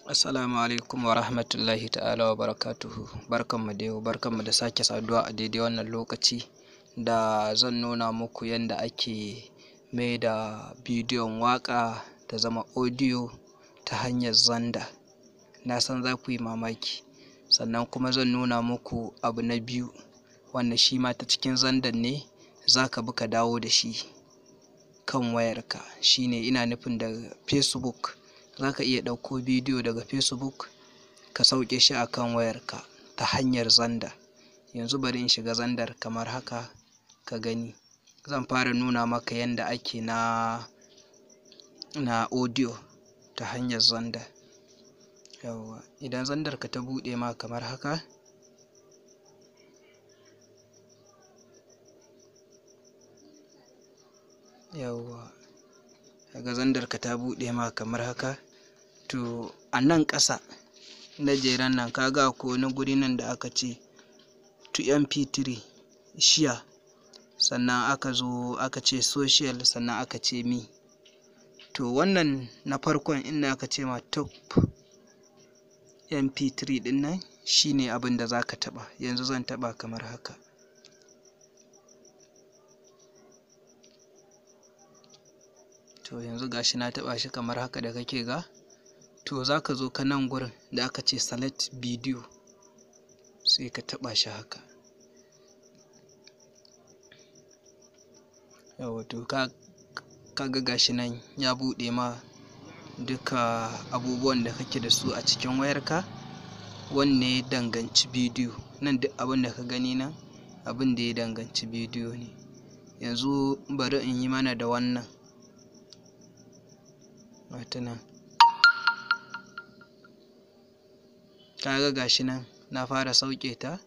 Assalamu alaikum wa rahmatullahi ta'ala wa barakatuhu. Barkanmu da yau, barkanmu da sake saduwa a daidai wannan lokaci da zan nuna muku yadda ake mai da bidiyon waƙa ta zama audio ta hanyar Yadda. Na san za ku yi mamaki. Sannan kuma zan nuna muku abu na biyu wanda shi ma ta cikin Yadda ne za ka bi ka dawo da shi kan wayarka. Shine ina nufin daga Facebook. Za ka iya ɗauko bidiyo daga Facebook ka sauke shi a kan wayarka ta hanyar Yadda. Yanzu bari in shiga Yaddar kamar haka ka gani. Zan fara nuna maka yadda ake na audio ta hanyar Yadda. Yawwa, idan Yaddarka ta buɗe ma kamar haka, yawwa, kaga Yaddarka ta buɗe ma kamar haka. To a nan ƙasa na jeren nan kaga ko wani guri nan da aka ce to mp3 share, sannan aka zo aka ce social, sannan aka ce me. To wannan na farkon inda aka ce ma top mp3 din nan shine abin da za ka taɓa. Yanzu zan taɓa kamar haka. To yanzu gashi na taɓa shi kamar haka da kake ga. To za ka zo ka nan gurin da aka ce select video, sai ka taɓa shi haka. Yawwa, to kaga gashi nan ya buɗe ma duka abubuwan da kake da su a cikin wayarka wanne ya danganci bidiyo. Nan duk abin da ka gani nan abin da ya danganci bidiyo ne. Yanzu bari in yi mana da wannan. Wata nan. Kaga gashi nan na fara sauke ta.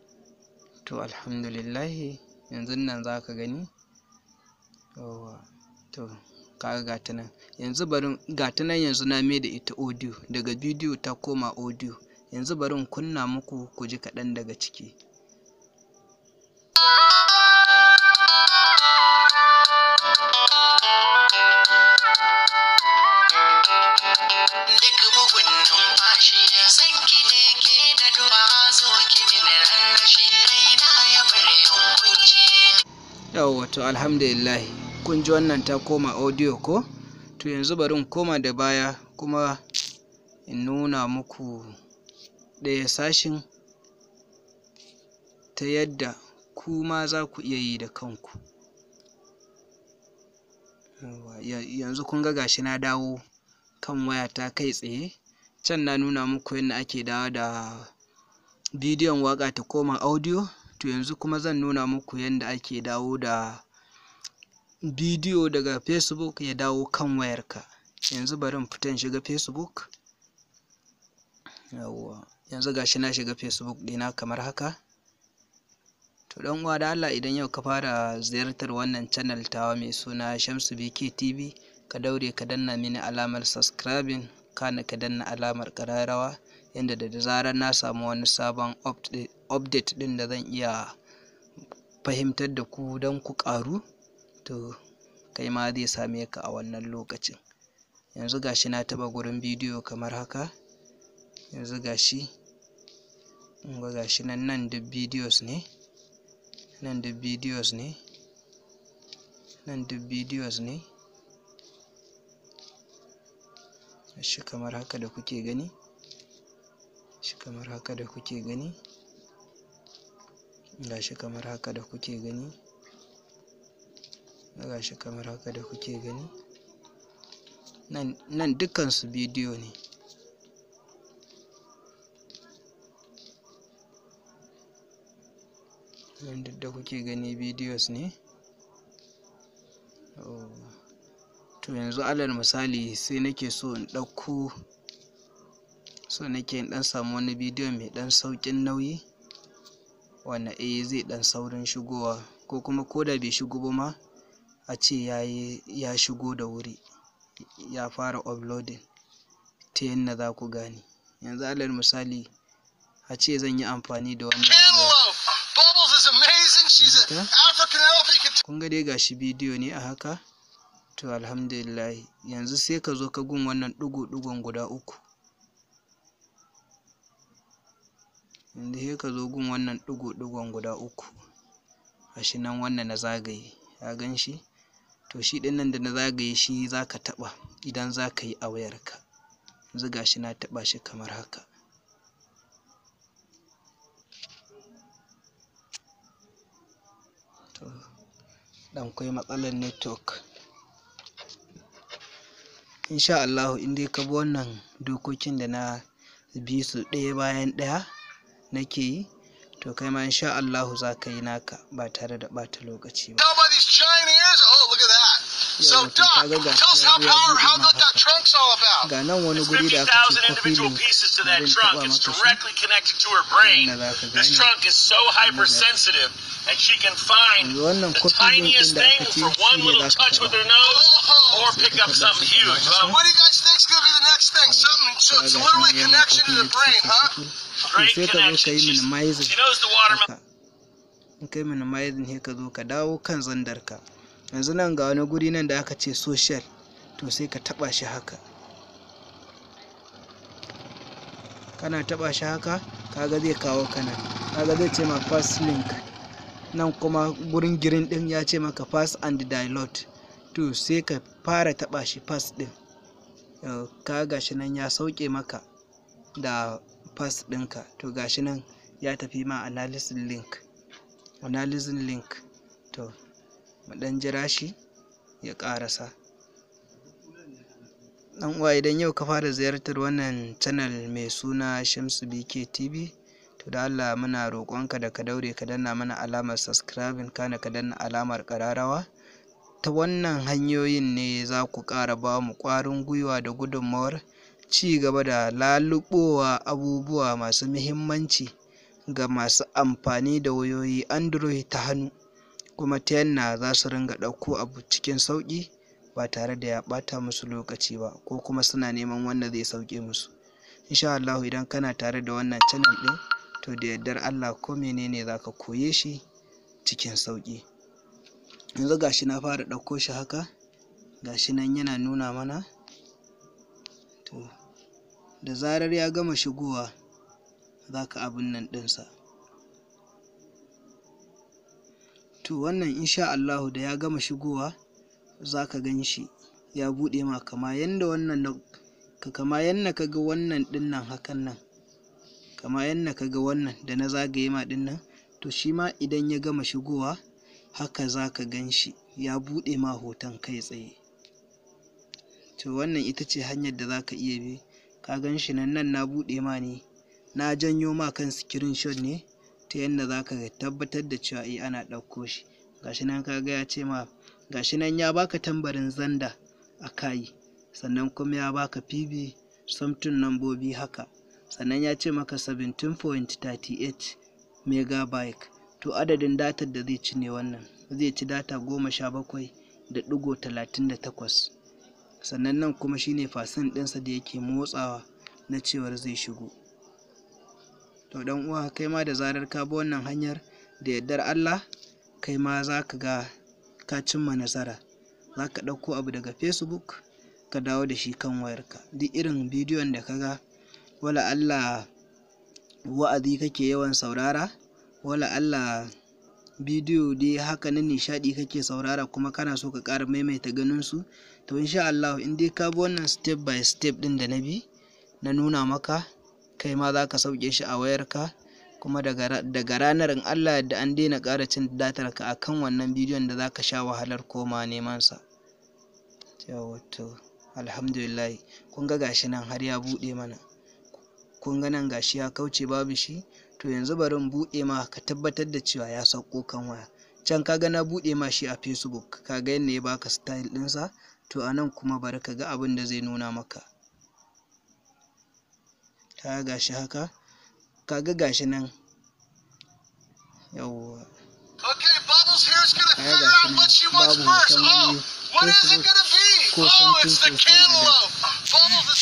To alhamdulillahi, yanzu nan za ka gani. Yawwa, to kaga gata nan. Yanzu bari gata nan, yanzu na mai da ita audio, daga bidiyo ta koma audio. Yanzu bari in kunna muku ku ji kaɗan daga ciki. Yawwa, to alhamdulillah, kun ji wannan ta koma audio ko? To yanzu bari in koma da baya kuma in nuna muku ɗaya sashin ta yadda ku ma za ku iya yi da kanku. Yanzu kun ga gashi na dawo kan wayata kai tsaye. Can na nuna muku yadda ake dawo da bidiyon waƙa ta koma audio. To yanzu kuma zan nuna muku yadda ake dawo da bidiyo daga Facebook ya dawo kan wayarka. Yanzu bari in fita in shiga Facebook. Yawwa, yanzu gashi na shiga Facebook ɗina kamar haka. To ɗan uwa da Allah, idan yau ka fara ziyartar wannan channel tawa mai suna Shamsu BK TV, ka daure ka danna mini alamar subscribing, kana ka danna alamar ƙararrawa, yanda da zarar na samu wani sabon update ɗin da zan iya fahimtar da ku don ku ƙaru, to kai ma zai same ka a wannan lokacin. Yanzu gashi na taɓa gurin bidiyo kamar haka. Yanzu gashi nan duk videos ne, nan duk videos ne, nan duk videos ne. Shi kamar haka da kuke gani, shi kamar haka da kuke gani, gashi kamar haka da kuke gani, gashi kamar haka da kuke gani. Nan dukkansu bidiyo ne. Nan duk da kuke gani videos ne. To yanzu alal misali sai nake so in ɗauko, so nake in ɗan samu wani bidiyo mai ɗan sauƙin nauyi wanda zai ɗan saurin shigowa, ko kuma ko da bai shigo ba ma a ce ya shigo da wuri, ya fara uploading, ta yadda za ku gane. Yanzu alal misali a ce zan yi amfani da wannan. Kun ga dai gashi bidiyo ne a haka. To alhamdulillah, yanzu sai ka zo ka gun wannan ɗigo-ɗigon guda uku. yanzu sai ka zo gun wannan ɗigo-ɗigon guda uku, gashi nan wannan na zagaye, ka gan shi? To shi ɗin nan da na zagaye shi za ka taɓa idan za ka yi a wayarka. Yanzu gashi na taɓa shi kamar haka. To ɗan akwai matsalar network. Insha Allahu in dai ka bi wannan dokokin da na bi su ɗaya bayan ɗaya nake yi, to kai ma insha Allahu za ka yi naka ba tare da ɓata lokaci ba. Ga nan wani guri da aka ce coffee link, zan taɓa maka shi, inda za ka gane. Yanzu wannan coffee link ɗin da aka ce shi ne za ka taɓa. Sai ka zo ka yi minimizing haka. In kai minimizing sai ka zo ka dawo kan zandarka. Yanzu nan ga wani guri nan da aka ce social, to sai ka taɓa shi haka. Kana taɓa shi haka, kaga zai kawo ka nan, kaga zai ce ma pass link, nan kuma gurin green ɗin ya ce maka pass and download. To sai ka fara taɓa shi pass ɗin, ka gashi nan ya sauke maka da pass ɗinka. To gashi nan ya tafi ma analysis link. To mu ɗan jira shi ya ƙarasa. Ɗan uwa, idan yau ka fara ziyartar wannan channel mai suna Shamsu BK TV, to da Allah muna roƙonka da ka daure ka danna mana alamar subscribing, kana ka danna alamar ƙararrawa. Ta wannan hanyoyin ne za ku ƙara ba mu ƙwarin gwiwa da gudunmawar ci gaba da lalubowa abubuwa masu muhimmanci ga masu amfani da wayoyi Android ta hannu, kuma ta yanda za su ringa ɗauko abu cikin sauƙi ba tare da ya ɓata musu lokaci ba, ko kuma suna neman wanda zai sauke musu. Insha Allah idan kana tare da wannan channel ɗin, to da yardar Allah ko menene za ka koye shi cikin sauƙi. Yanzu gashi na fara ɗauko shi haka, gashi nan yana nuna mana. To da zarar ya gama shigowa za ka abin nan ɗinsa. To wannan insha Allahu da ya gama shigowa za ka gan shi ya buɗe ma kama yanda wannan kama yanda ka ga wannan ɗin nan hakan nan, kama yanda ka ga wannan da na zagaye ma ɗin nan, to shi ma idan ya gama shigowa haka za ka gan shi ya buɗe ma hoton kai tsaye. To wannan ita ce hanyar da za ka iya bi. Ka gan shi nan na buɗe ma ne, na janyo ma kan screenshot ne ta yadda za ka tabbatar da cewa ana ɗauko shi. Gashi nan ka ga ya ce ma, gashi nan ya baka tambarin zanda a kai, sannan kuma ya baka PB something nambobi haka, sannan ya ce maka 17.38 megabyte. To adadin datar da zai ci ne wannan, zai ci data 17.38, sannan nan kuma shine fasin ɗinsa da yake motsawa na cewar zai shigo. To dan uwa, kai ma da zarar ka bi wannan hanyar, da yardar Allah kai ma za ka ga ka cimma nasara. Za ka ɗauko abu daga Facebook ka dawo da shi kan wayarka. Duk irin bidiyon da ka ga, wala Allah wa'azi kake yawan saurara, wala Allah bidiyo dai haka na nishaɗi kake saurara kuma kana so ka ƙara maimaita ganin su, to insha Allah in dai ka bi wannan step by step ɗin da na bi na nuna maka, kai ma za ka sauke shi a wayarka. Kuma daga ranar in Allah yadda an daina ƙara cin datar ka akan wannan bidiyon da za ka sha wahalar koma neman sa. To alhamdulillah, kun ga gashi nan har ya buɗe mana, kun ga nan gashi ya kauce babu shi. To yanzu bari in buɗe ma ka tabbatar da cewa ya sauko kan waya. Can kaga na buɗe ma shi a Facebook, kaga yadda ya baka style ɗinsa. To a nan kuma bari ka ga abin da zai nuna maka. Ka gashi haka, kaga gashi nan, yawwa, kaga gashi nan babu hoton wani Facebook ko something social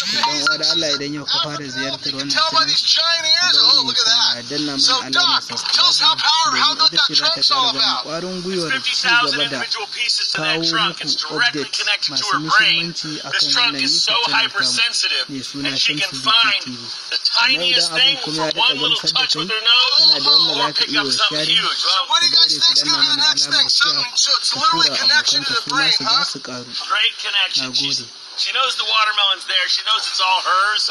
dan uwa da Allah idan yau ka fara ziyartar wannan channel ka danna mana alamar subscribe domin ita ce za ta ƙara ba mu ƙwarin gwiwar ci gaba da kawo muku update masu muhimmanci akan wannan YouTube channel tamu mai suna Shamsu TV. Sannan idan abin kuma ya daɗa gamsar da kai, kana da wanda za ka iya sharing, ka daure ka danna mana alamar share, ka tura abokanka su ma su za su ƙaru. Na gode. She knows the watermelon's there. She knows it's all hers.